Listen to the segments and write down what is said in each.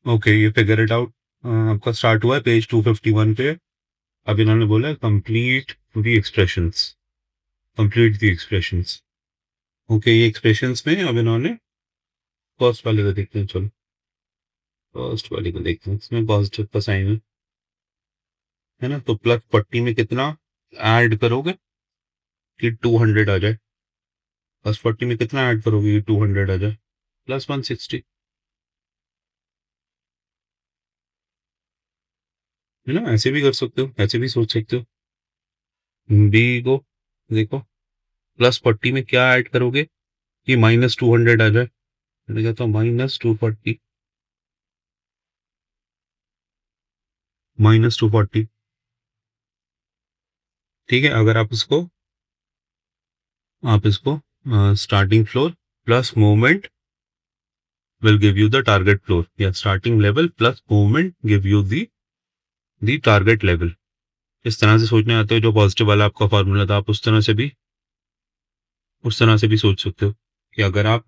Okay, ये figure it out. आपका start हुआ है पेज 251 पे। अब इन्होंने बोला complete the expressions, complete the expressions. Okay, ये एक्सप्रेशंस में अब इन्होंने फर्स्ट वाले को देखते हैं। चलो फर्स्ट वाले को देखते हैं, इसमें पॉजिटिव का साइन है ना। तो प्लस 40 में कितना ऐड करोगे कि 200 आ जाए? प्लस 40 में कितना ऐड करोगे कि 200 आ जाए? प्लस 160, है ना। ऐसे भी कर सकते हो, ऐसे भी सोच सकते हो। बी को देखो, प्लस 40 में क्या ऐड करोगे कि -200 आ जाए? मैंने कहता हूँ -240, -240। ठीक है, अगर आप इसको starting floor plus movement will give you the target floor, या starting level plus movement give you the target level. इस तरह से सोचने आते हो, जो पॉजिटिव वाला आपका फॉर्मूला था, आप उस तरह से भी सोच सकते हो कि अगर आप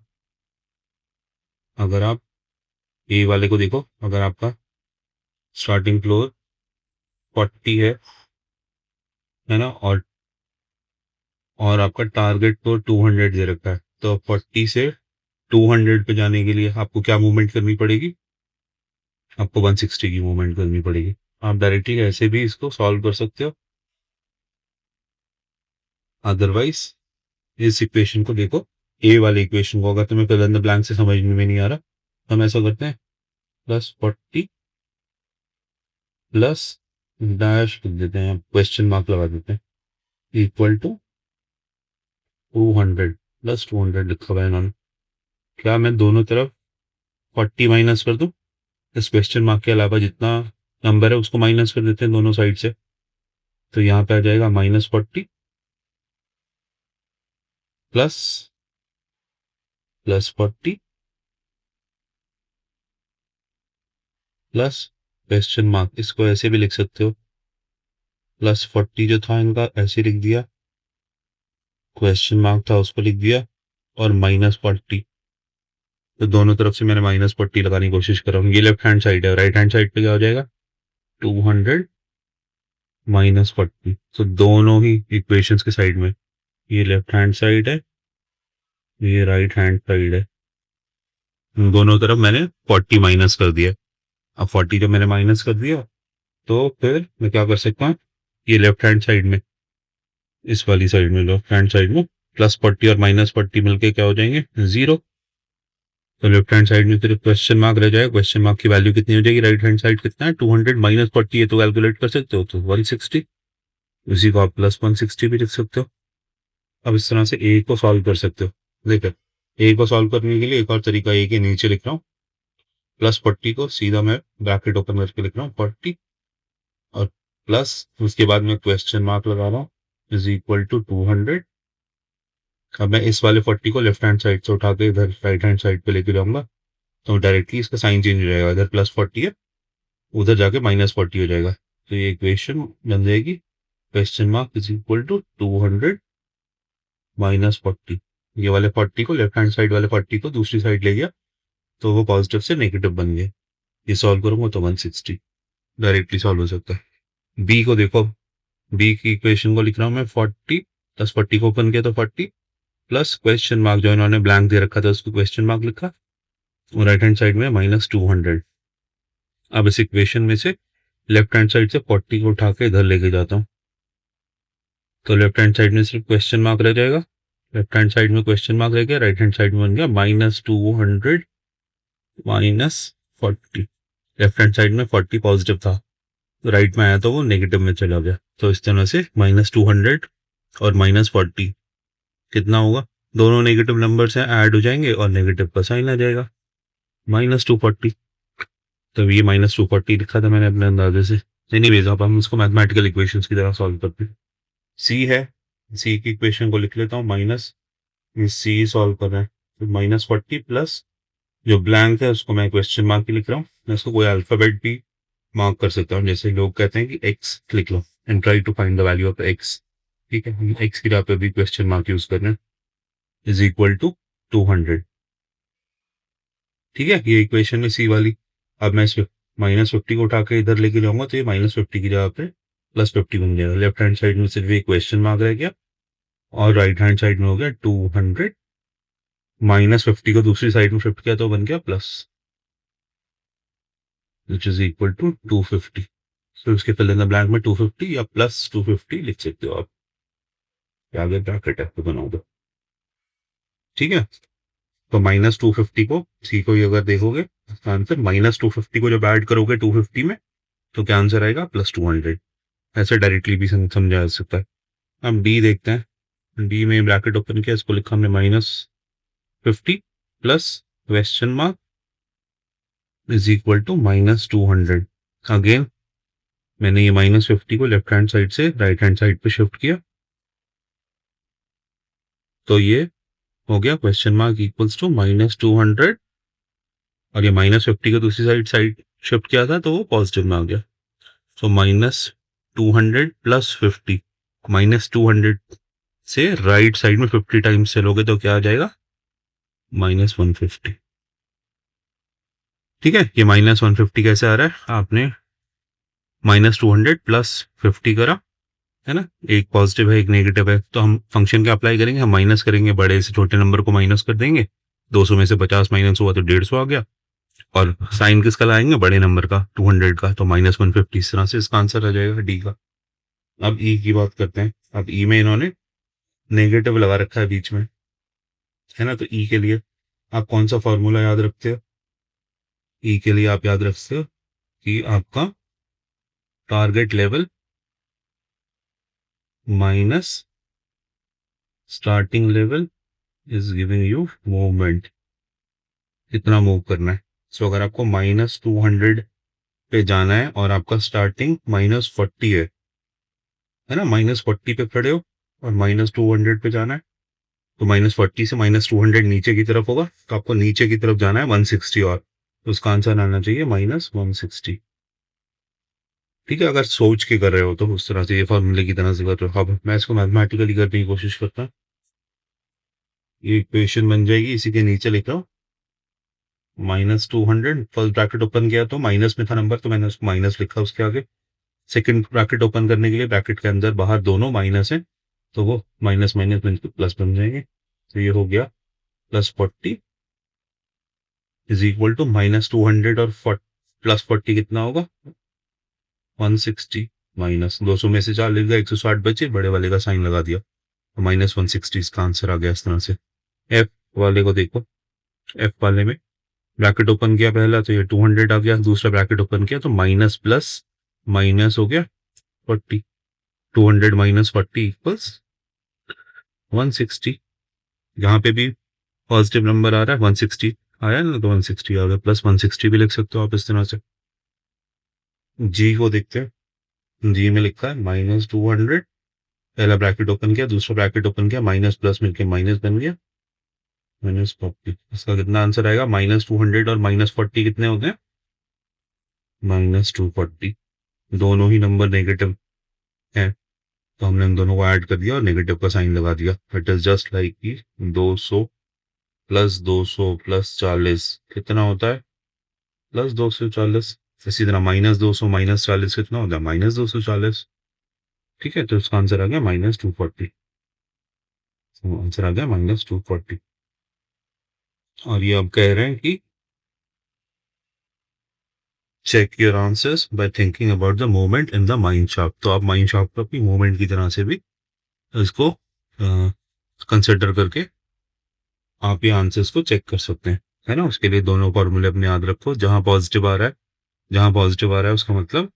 ए वाले को देखो, अगर आपका स्टार्टिंग फ्लोर 40 है ना, और आपका टारगेट फ्लोर 200 दे रखा है, तो 40 से 200 पे जाने के लिए आपको क्या मूवमेंट करनी पड़ेगी? आपको 160 की मूवमेंट करनी पड़ेगी। आप डायरेक्टली ऐसे भी इसको सॉल्व कर सकते हो। अदरवाइज इस इक्वेशन को देखो, ए वाले इक्वेशन को, अगर तुम्हें फिल इन द ब्लैंक से समझ में नहीं आ रहा, हम ऐसा करते हैं, +40 प्लस डैश लिख देते हैं, क्वेश्चन मार्क लगा देते हैं, इक्वल टू 200 प्लस 200 लिखा हुआ है इन्होंने। क्या मैं दोनों तरफ 40 माइनस कर दूं? इस क्वेश्चन मार्क के अलावा जितना नंबर है उसको माइनस कर देते हैं दोनों साइड से। तो यहाँ पे आ जाएगा -40 प्लस 40 प्लस क्वेश्चन मार्क। इसको ऐसे भी लिख सकते हो, +40 जो था इनका ऐसे लिख दिया, क्वेश्चन मार्क था उसको लिख दिया, और -40। तो दोनों तरफ से मैंने -40 लगाने की कोशिश कर रहा हूँ। ये लेफ्ट हैंड साइड है, राइट हैंड साइड पे क्या हो जाएगा? 200 -40। तो दोनों ही इक्वेशंस के साइड में, ये लेफ्ट हैंड साइड है, ये राइट हैंड साइड है, दोनों तरफ मैंने 40 माइनस कर दिया। अब 40 जब मैंने माइनस कर दिया, तो फिर मैं क्या कर सकता हूँ? ये लेफ्ट हैंड साइड में, इस वाली साइड में, लेफ्ट हैंड साइड में +40 और -40 मिलके क्या हो जाएंगे? 0। तो लेफ्ट हैंड साइड में सिर्फ क्वेश्चन मार्क रह जाएगा। क्वेश्चन मार्क की वैल्यू कितनी हो जाएगी? राइट हैंड साइड कितना है? 200 -40 है, तो कैलकुलेट कर सकते हो, तो 160। उसी को आप +160 भी लिख सकते हो। अब इस तरह से ए को सॉल्व कर सकते हो। देखो, ए को सॉल्व करने के लिए एक और तरीका, ए के नीचे लिख रहा हूँ, +40 को सीधा मैं ब्रैकेट ओपन करके लिख रहा हूँ 40, और प्लस उसके बाद मैं क्वेश्चन मार्क लगा रहा हूँ, इज इक्वल टू 200। अब मैं इस वाले 40 को लेफ्ट हैंड साइड से उठा के इधर राइट हैंड साइड पे लेके जाऊंगा, तो डायरेक्टली इसका साइन चेंज हो जाएगा। इधर +40 है, उधर जाके -40 हो जाएगा। तो ये इक्वेशन बन जाएगी, question mark is equal to 200 -40। ये वाले 40 को, लेफ्ट हैंड साइड वाले 40 को दूसरी साइड ले गया, तो वो पॉजिटिव से नेगेटिव बन गए। ये सॉल्व करूंगा तो 160 डायरेक्टली सॉल्व हो सकता है। बी को देखो, बी की इक्वेशन को लिख रहा हूँ मैं, 40 प्लस 40 को ओपन किया तो 40 प्लस क्वेश्चन मार्क जो इन्होंने ब्लैंक दे रखा था उसको क्वेश्चन मार्क लिखा, और राइट हैंड साइड में -200। अब इस इक्वेशन में से लेफ्ट हैंड साइड से 40 को उठा के इधर लेके जाता हूँ, तो लेफ्ट हैंड साइड में सिर्फ क्वेश्चन मार्क रह जाएगा। लेफ्ट हैंड साइड में क्वेश्चन मार्क रह गया, राइट हैंड साइड में बन गया -200 -40। लेफ्ट हैंड साइड में 40 पॉजिटिव था, तो राइट में आया तो वो नेगेटिव में चला गया। तो इस तरह से -200 और -40 कितना होगा? दोनों नेगेटिव नंबर से ऐड हो जाएंगे और नेगेटिव का साइन आ जाएगा, -240। तो ये -240 लिखा था मैंने अपने अंदाजे से। एनीवेज, अब हम इसको मैथमेटिकल इक्वेशंस की तरह सॉल्व करते हैं। सी है, सी की इक्वेशन को लिख लेता हूँ, माइनस, सी सॉल्व कर रहे हैं, तो -40 प्लस जो ब्लैंक है उसको मैं क्वेश्चन मार्क ही लिख रहा हूँ। मैं इसको कोई अल्फाबेट भी मार्क कर सकता हूँ, जैसे लोग कहते हैं कि एक्स लिख लो and try to find the value of X. ठीक है, एक्स की जगह पे भी क्वेश्चन मार्क यूज कर रहे हैं, इज इक्वल टू 200। ठीक है, ये इक्वेशन है सी वाली। अब मैं इस -50 को उठा के इधर लेके जाऊंगा तो ये -50 की जगह पे +50 बन जाएगा। लेफ्ट हैंड साइड में सिर्फ एक क्वेश्चन मार्क रह गया और राइट हैंड साइड में हो गया 200, -50 को दूसरी साइड में शिफ्ट किया तो बन गया plus, which is equal to 250। तो इसके फिल इन द ब्लैंक में 250 या +250 लिख सकते हो आप, आगे ब्रैकेट है तो बनाओगे। ठीक है, तो -250 को सी को अगर देखोगे आंसर, -250 को जब ऐड करोगे 250 में तो क्या आंसर आएगा +200। ऐसे डायरेक्टली भी समझा जा सकता है। अब डी देखते हैं। डी में ब्रैकेट ओपन किया, इसको लिखा हमने -50 plus question mark is equal to -200। Again मैंने ये -50 को लेफ्ट हैंड साइड से राइट हैंड साइड पे शिफ्ट किया तो ये हो गया क्वेश्चन मार्क इक्वल्स टू -200, और ये -50 को दूसरी साइड शिफ्ट किया था तो वो पॉजिटिव में आ गया। तो -200 प्लस 50, -200 से राइट साइड में 50 टाइम्स चलोगे तो क्या आ जाएगा -150। ठीक है, ये -150 कैसे आ रहा है, आपने -200 प्लस 50 करा है ना, एक पॉजिटिव है एक नेगेटिव है, तो हम फंक्शन क्या अप्लाई करेंगे, हम माइनस करेंगे, बड़े से छोटे नंबर को माइनस कर देंगे। 200 में से 50 माइनस हुआ तो 150 आ गया, और साइन किसका लाएंगे, बड़े नंबर का 200 का, तो -150। इस तरह से इसका आंसर आ जाएगा डी का। अब ई की बात करते हैं। अब ई में इन्होंने नेगेटिव लगा रखा है बीच में, है ना, तो ई के लिए आप कौन सा फॉर्मूला याद रखते हो, ई के लिए आप याद रखते हो कि आपका target level minus starting level is giving you movement, कितना मूव करना है। सो अगर आपको -200 पे जाना है और आपका स्टार्टिंग -40 है ना, -40 पे खड़े हो और -200 पे जाना है, तो -40 से -200 नीचे की तरफ होगा, तो आपको नीचे की तरफ जाना है 160 और, तो उसका आंसर आना चाहिए -160। ठीक है, अगर सोच के कर रहे हो तो उस तरह से, ये फॉर्मूले की तरह से कर रहे हो। अब मैं इसको मैथमेटिकली करने की कोशिश करता हूँ। ये इक्वेशन बन जाएगी, इसी के नीचे लिख रहा हूँ -200, फर्स्ट ब्रैकेट ओपन किया तो माइनस में था नंबर तो मैंने उसको माइनस लिखा उसके आगे। सेकंड ब्रैकेट ओपन करने के लिए ब्रैकेट के अंदर बाहर दोनों माइनस है, तो वो माइनस माइनस मिलकर प्लस बन जाएंगे। तो ये हो गया +40 इज इक्वल टू -200 और +40 कितना होगा 160, माइनस 200 में से 4 लिख गया, 160 बचे, बड़े वाले का साइन लगा दिया तो -160 इसका आंसर आ गया। इस तरह से एफ वाले को देखो, एफ वाले में ब्रैकेट ओपन किया पहला तो ये 200 आ गया, दूसरा ब्रैकेट ओपन किया तो माइनस प्लस माइनस हो गया 40, 200 - 40 इक्वल्स 160। यहाँ पे भी पॉजिटिव नंबर आ रहा है 160 आया ना, तो 160 आ गया, +160 भी लिख सकते हो आप इस तरह से। जी को देखते हैं। जी में लिखा है -200, पहला ब्रैकेट ओपन किया दूसरा ब्रैकेट ओपन किया, माइनस प्लस मिलके माइनस बन गया -40। इसका कितना आंसर आएगा, -200 और -40 कितने होते हैं -240। दोनों ही नंबर नेगेटिव हैं तो हमने उन दोनों को ऐड कर दिया और नेगेटिव का साइन लगा दिया। इट इज जस्ट लाइक कि 200 + 200 + 40 कितना होता है +240। इसी तरह -200 - 40 कितना होता है -240। ठीक है, तो इसका आंसर आ गया -240। आंसर आ गया -240। और ये अब कह रहे हैं कि check your answers by thinking about the movement in the mind shaft. तो आप माइंड शाफ्ट की मूवमेंट की तरह से भी इसको कंसिडर करके आप ये आंसर्स को चेक कर सकते हैं, है ना। उसके लिए दोनों फॉर्मूले अपने याद रखो, जहां पॉजिटिव आ रहा है, जहां पॉजिटिव आ रहा है उसका मतलब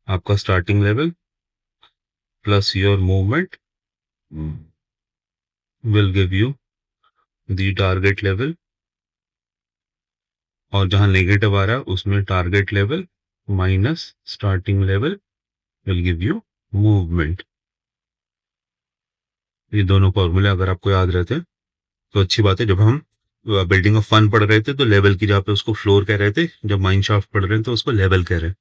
आपका starting level plus your movement will give you the target level, और जहां नेगेटिव आ रहा है उसमें target level minus starting level will give you movement. ये दोनों फॉर्मूले अगर आपको याद रहते हैं तो अच्छी बात है। जब हम बिल्डिंग ऑफ फन पढ़ रहे थे तो लेवल की जगह पे उसको फ्लोर कह रहे थे, जब माइंड शाफ्ट पढ़ रहे हैं तो उसको लेवल कह रहे हैं।